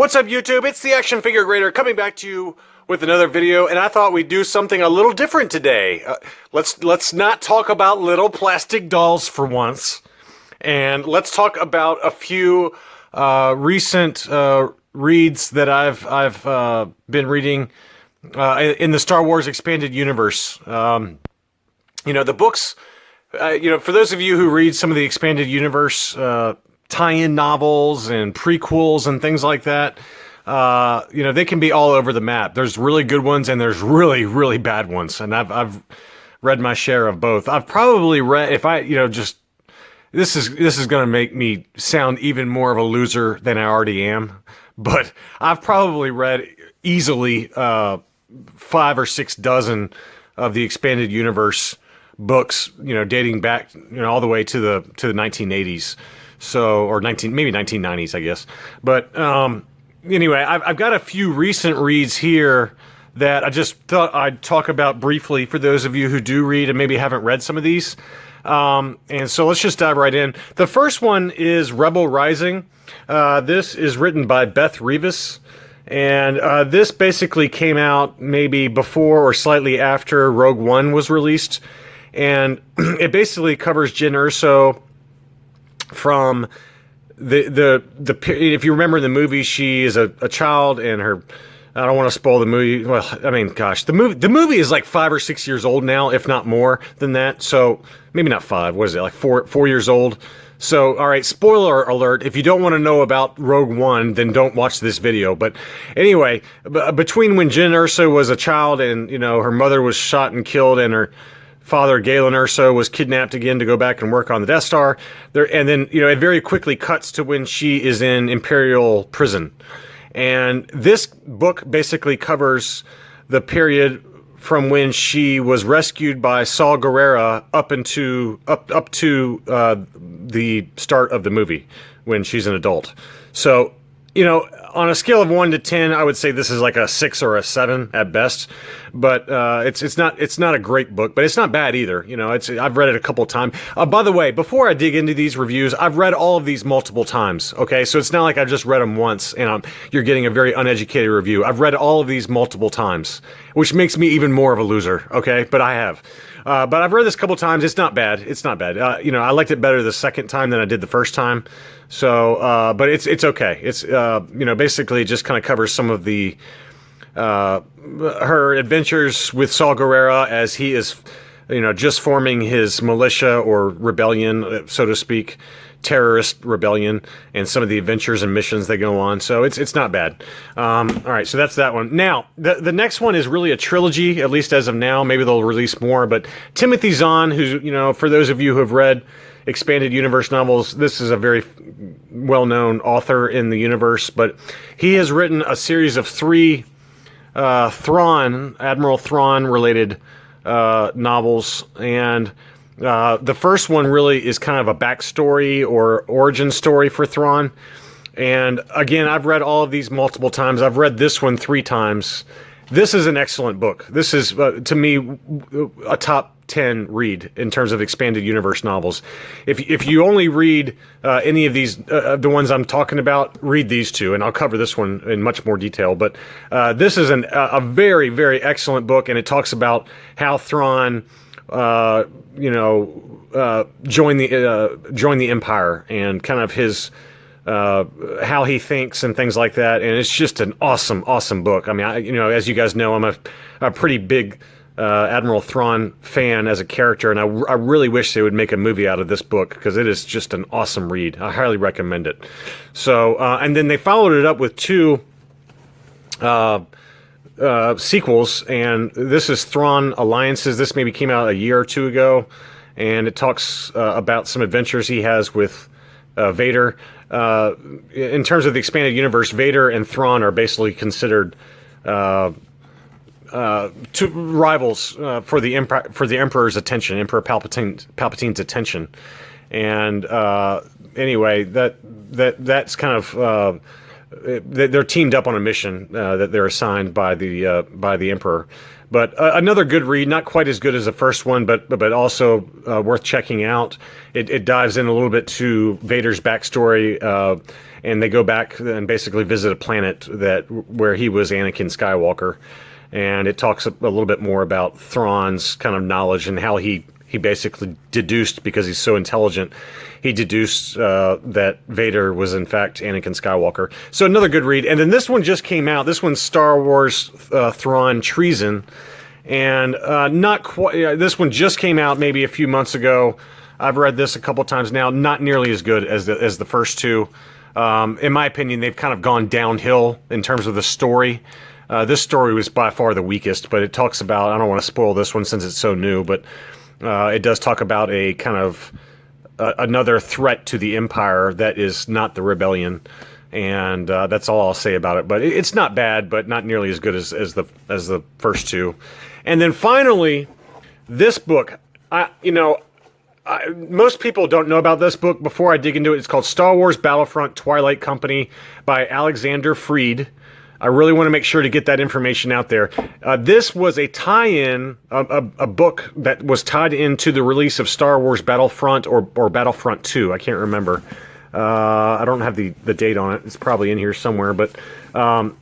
What's up, YouTube? It's the Action Figure Grader coming back to you with another video, and I thought we'd do something a little different today. Let's not talk about little plastic dolls for once, and let's talk about a few recent reads that I've been reading in the Star Wars Expanded Universe. The books. For those of you who read some of the Expanded Universe tie-in novels and prequels and things like that, they can be all over the map. There's really good ones and there's really, really bad ones. And I've read my share of both. I've probably read, this is going to make me sound even more of a loser than I already am, but I've probably read easily 5 or 6 dozen of the Expanded Universe books, dating back, all the way to the 1980s. So, or maybe 1990s, I guess. But anyway, I've got a few recent reads here that I just thought I'd talk about briefly for those of you who do read and maybe haven't read some of these. And so let's just dive right in. The first one is Rebel Rising. This is written by Beth Revis. And this basically came out maybe before or slightly after Rogue One was released. And it basically covers Jyn Erso from the if you remember in the movie, she is a child, and her, I don't want to spoil the movie. Well, I mean, gosh, the movie is like 5 or 6 years old now, if not more than that. So maybe not 5. What is it, like 4 years old? So, all right, spoiler alert. If you don't want to know about Rogue One, then don't watch this video. But anyway, between when Jyn Erso was a child and, her mother was shot and killed, and her father, Galen Erso, was kidnapped again to go back and work on the Death Star. And then, it very quickly cuts to when she is in Imperial prison. And this book basically covers the period from when she was rescued by Saw Gerrera up to the start of the movie, when she's an adult. So, on a scale of 1 to 10, I would say this is like a 6 or a 7 at best. But it's not a great book, but it's not bad either. I've read it a couple times. By the way, before I dig into these reviews, I've read all of these multiple times. Okay, so it's not like I just read them once and you're getting a very uneducated review. I've read all of these multiple times, which makes me even more of a loser. Okay, but I have. But I've read this a couple times. It's not bad. It's not bad. I liked it better the second time than I did the first time. So, but it's okay. It's basically just kind of covers some of the her adventures with Saw Gerrera as he is, just forming his militia or rebellion, so to speak, terrorist rebellion, and some of the adventures and missions they go on. So it's not bad. All right, so that's that one. Now, the next one is really a trilogy, at least as of now. Maybe they'll release more, but Timothy Zahn, who's, for those of you who have read Expanded Universe novels, this is a very well-known author in the universe, but he has written a series of 3 Admiral Thrawn related novels, and the first one really is kind of a backstory or origin story for Thrawn. And again, I've read all of these multiple times. I've read this one 3 times. This is an excellent book. This is, to me, a top 10 read in terms of Expanded Universe novels. If you only read any of these, the ones I'm talking about, read these 2, and I'll cover this one in much more detail. But this is a very, very excellent book, and it talks about how Thrawn, joined the Empire, and kind of his how he thinks and things like that. And it's just an awesome, awesome book. I mean, as you guys know, I'm a pretty big Admiral Thrawn fan as a character, and I really wish they would make a movie out of this book, because it is just an awesome read. I highly recommend it. So, and then they followed it up with 2 sequels, and this is Thrawn Alliances. This maybe came out a year or 2 ago, and it talks about some adventures he has with Vader. In terms of the Expanded Universe, Vader and Thrawn are basically considered 2 rivals for the Emperor's attention, Emperor Palpatine's attention. And anyway, that's kind of they're teamed up on a mission that they're assigned by the Emperor. But another good read, not quite as good as the first one, but also worth checking out. It dives in a little bit to Vader's backstory, and they go back and basically visit a planet where he was Anakin Skywalker, and it talks a little bit more about Thrawn's kind of knowledge and how he basically deduced, because he's so intelligent, he deduced that Vader was in fact Anakin Skywalker. So another good read. And then this one just came out. This one's Star Wars Thrawn Treason, and not quite. This one just came out maybe a few months ago. I've read this a couple times now. Not nearly as good as the first two. In my opinion, they've kind of gone downhill in terms of the story. This story was by far the weakest, but it talks about, I don't want to spoil this one since it's so new, but it does talk about a kind of another threat to the Empire that is not the rebellion, and that's all I'll say about it. But it's not bad, but not nearly as good as the first two. And then finally, this book, most people don't know about this book. Before I dig into it, it's called Star Wars Battlefront Twilight Company by Alexander Freed. I really want to make sure to get that information out there. This was a tie-in, a book that was tied into the release of Star Wars Battlefront or Battlefront 2. I can't remember. I don't have the date on it. It's probably in here somewhere, but I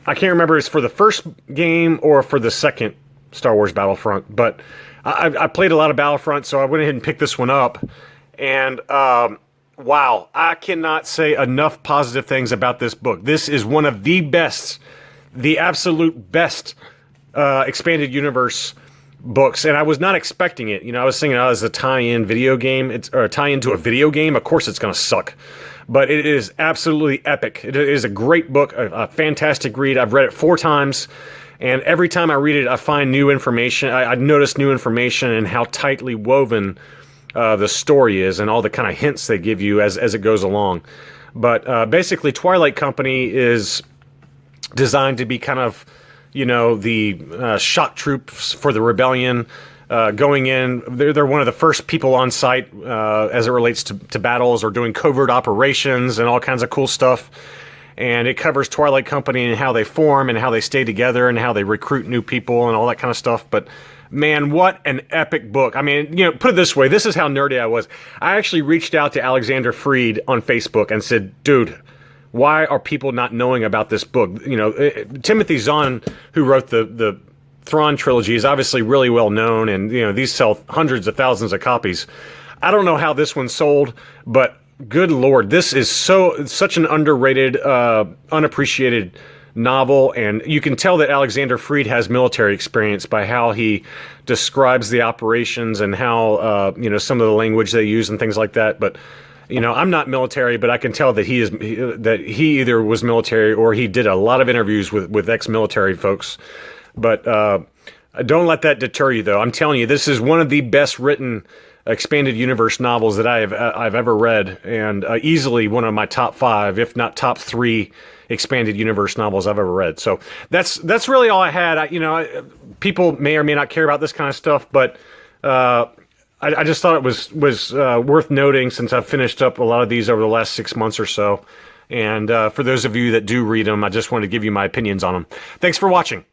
can't remember if it's for the first game or for the second Star Wars Battlefront. But I played a lot of Battlefront, so I went ahead and picked this one up. And wow, I cannot say enough positive things about this book. This is one of the best, the absolute best expanded universe books, and I was not expecting it. I was thinking, as a tie-in video game, or a tie-in to a video game, of course it's going to suck. But it is absolutely epic. It is a great book, a fantastic read. I've read it 4 times, and every time I read it, I find new information. I notice new information and how tightly woven the story is, and all the kind of hints they give you as it goes along. But basically, Twilight Company is designed to be kind of, the shock troops for the rebellion. Going in, they're one of the first people on site as it relates to battles, or doing covert operations and all kinds of cool stuff. And it covers Twilight Company and how they form and how they stay together and how they recruit new people and all that kind of stuff. But man, what an epic book. I mean, put it this way. This is how nerdy I was. I actually reached out to Alexander Freed on Facebook and said, dude, why are people not knowing about this book? Timothy Zahn, who wrote the Thrawn Trilogy, is obviously really well known, and these sell hundreds of thousands of copies. I don't know how this one sold, but good Lord, this is such an underrated, unappreciated novel, and you can tell that Alexander Freed has military experience by how he describes the operations and how some of the language they use and things like that. But I'm not military, but I can tell that he either was military or he did a lot of interviews with ex-military folks. But don't let that deter you, though. I'm telling you, this is one of the best written expanded universe novels that I've ever read, and easily one of my top 5, if not top 3, expanded universe novels I've ever read. So that's really all I had. People may or may not care about this kind of stuff, but I just thought it was worth noting, since I've finished up a lot of these over the last 6 months or so. And for those of you that do read them, I just wanted to give you my opinions on them. Thanks for watching.